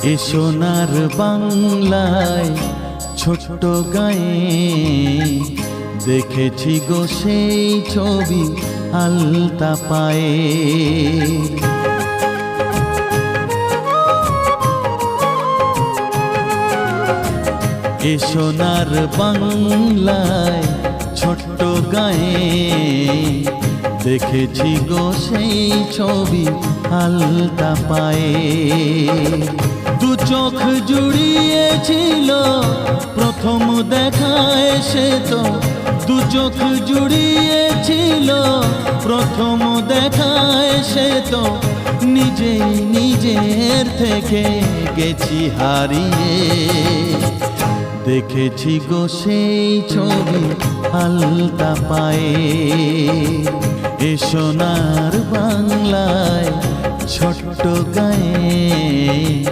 এ সোনার বাংলায় ছোট্ট গায়ে দেখেছি গো সেই ছবি আলতা পায়ে। এ সোনার বাংলায় ছোট্ট গায়ে দেখেছি গো সেই ছবি আলতা পায়ে। দু চোখ জুড়িয়েছিল প্রথম দেখায় সে তো, দু চোখ জুড়িয়েছিল প্রথম দেখায় সে তো, নিজেই নিজের থেকে গেছি হারিয়ে। দেখেছি গো সেই ছবি আলতা পায়ে। এ সোনার বাংলায় ছোট্ট গায়ে